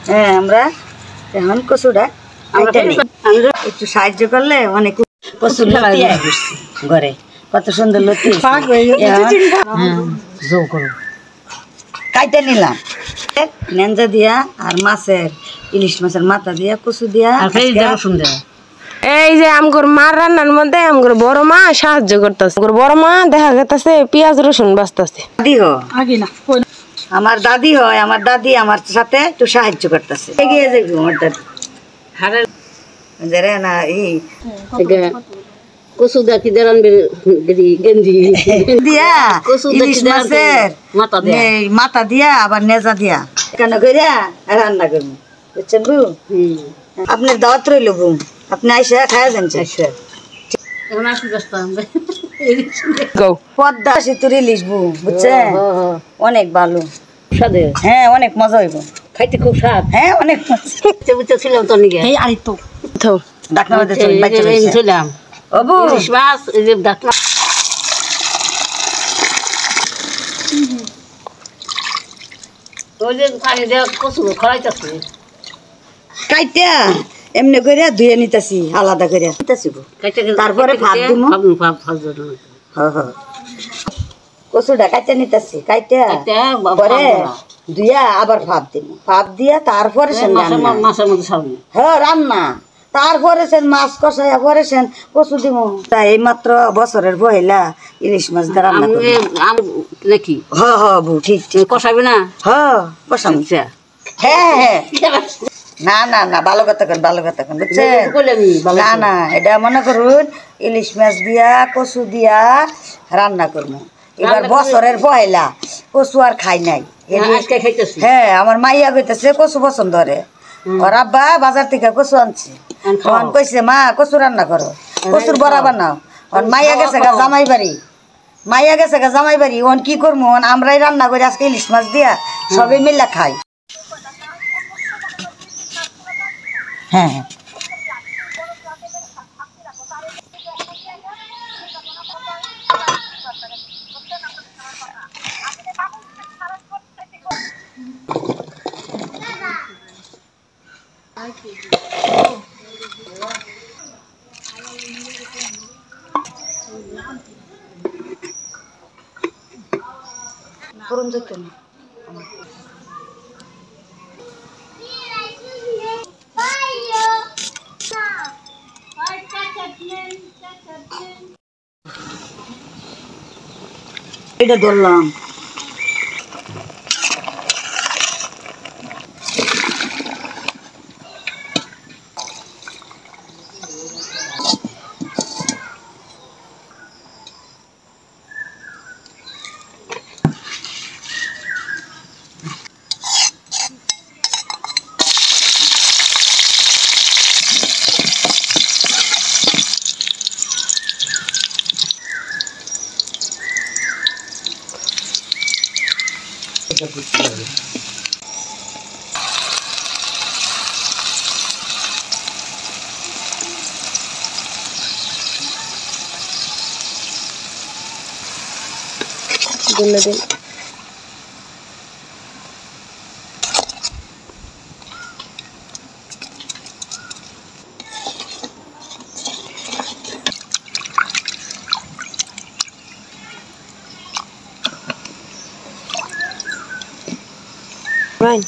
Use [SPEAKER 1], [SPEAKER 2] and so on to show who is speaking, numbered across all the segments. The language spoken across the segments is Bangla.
[SPEAKER 1] হ্যাঁ আমরা এখন কচুটা একটু সাহায্য করলে অনেক কচুর লতি ঘরে কত সুন্দর লতি কাইটা নিলাম নেঞ্জা দিয়া আর মাছের ইলিশ মাছের মাথা দিয়া কচু দিয়া রসুন দেওয়া।
[SPEAKER 2] এই যে আমগর মার রান্নার মধ্যে আমগর বড় মা সাহায্য করতেছে। বড় মা দেখা গেছে পেঁয়াজ রসুন বাছতেছে।
[SPEAKER 1] আমার দাদি হয়, আমার দাদি আমার সাথে একটু সাহায্য করতেছে। এগিয়ে যাইব আমার দাদি না এই
[SPEAKER 3] কচু দেখি গেঞ্জি
[SPEAKER 1] দিয়া ইলিশ মাছের মাথা দিয়া আবার নেজা দিয়া কেন করিয়া রান্না করবো বুঝছেন বু। আপনার দাওয়াত রইল বু, আপনি আইসা খায়া যান। পদ্মা সেতুর ইলিশ বু বুঝছেন, অনেক ভালো স্বাদে। হ্যাঁ অনেক মজা হইব,
[SPEAKER 3] খাইতে খুব স্বাদ।
[SPEAKER 1] হ্যাঁ অনেক
[SPEAKER 3] মজা ছিলাম তো নিগে এই আরি তো
[SPEAKER 1] ডাকনা
[SPEAKER 3] ছিলাম
[SPEAKER 1] অবু
[SPEAKER 3] ইলিশ মাছ এই যে ডাকনা ওই যে পানি দেওয়া কচু খড়াইতেছে
[SPEAKER 1] কাইটা এমনি করে ধুয়ে নিতেছি আলাদা করে নিতেছি। তারপরে ভাত দিব। কচুটা কাইটা নিতেছি, কাইটা পরে ধুইয়া আবার ভাত দিব। ভাত দিয়া তারপরে
[SPEAKER 3] মাছের মধ্যে সামনে
[SPEAKER 1] হ্যাঁ রান্না, তারপরে সেন মাছ কষাইয়া পরে সেন কচু দিব। তাই এই মাত্র বছরের পয়লা ইলিশ মাছ দিয়ে রান্না
[SPEAKER 3] নাকি?
[SPEAKER 1] হ্যাঁ হ্যাঁ বউ ঠিক ঠিক
[SPEAKER 3] কষাবি না?
[SPEAKER 1] হ্যাঁ কষাম। হ্যাঁ হ্যাঁ না না না ভালো কথা কন, ভালো কথা কন বুঝছেন। না না এটা মনে করুন ইলিশ মাছ দিয়া কচু দিয়া রান্না করবো। এবার বছরের পয়লা কচু আর খাই নাই। হ্যাঁ আমার মাইয়া কইতেছে কচু পছন্দ করে, ওর আব্বা বাজার থেকে কচু আনছে। কইছে মা কচু রান্না করো, কচুর বড়া বানাও। মাইয়া গেছে গা জামাই বাড়ি, মাইয়া গেছে গা জামাই বাড়ি। ওন কি করবো, আমরাই রান্না করি আজকে ইলিশ মাছ দিয়া সবাই মিল্লা খাই। হ্যাঁ হ্যাঁ করুন যেত না। এটা ধরলাম
[SPEAKER 2] Right.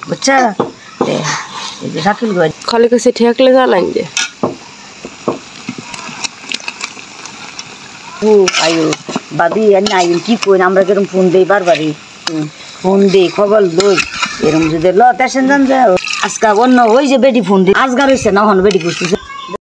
[SPEAKER 1] বুঝছা শাকিল গো
[SPEAKER 2] খালি কাছে ঠেকলে জ্বালাইন যে
[SPEAKER 1] আয়ু বাবি নাই কি কই আমরা যেরকম ফোন দেই বারবারই ফোন দেই খবর লই এরকম যদি ল পেশেন্ট জান আজকা অন্য ওই যে বেটি ফোন দিই আজগার হইছে না হন বেটি করতেছে